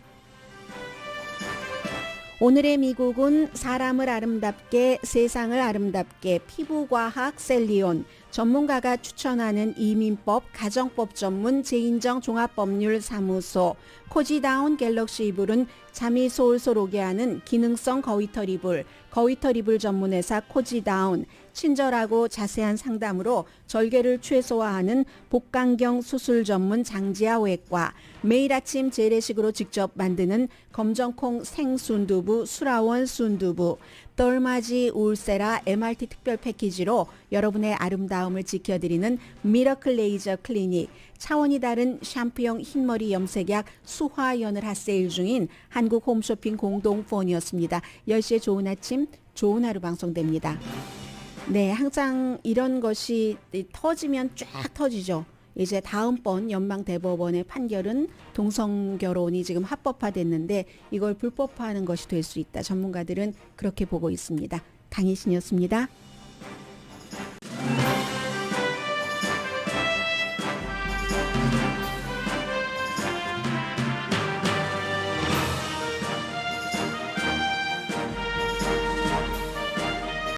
D: 오늘의 미국은 사람을 아름답게 세상을 아름답게 피부과학 셀리온 전문가가 추천하는 이민법 가정법 전문 재인정 종합법률사무소 코지다운 갤럭시 이불은 잠이 솔솔 오게 하는 기능성 거위털 이불 거위털 이불 전문회사 코지다운, 친절하고 자세한 상담으로 절개를 최소화하는 복강경 수술 전문 장지아 외과, 매일 아침 재래식으로 직접 만드는 검정콩 생순두부 수라원 순두부, 덜마지 울세라 MRT 특별 패키지로 여러분의 아름다움을 지켜드리는 미러클 레이저 클리닉, 차원이 다른 샴푸용 흰머리 염색약 수화연을 핫세일 중인 한국 홈쇼핑 공동폰이었습니다. 10시에 좋은 아침, 좋은 하루 방송됩니다. 네, 항상 이런 것이 터지면 쫙 터지죠. 이제 다음번 연방대법원의 판결은 동성결혼이 지금 합법화됐는데 이걸 불법화하는 것이 될 수 있다. 전문가들은 그렇게 보고 있습니다. 강희신이었습니다.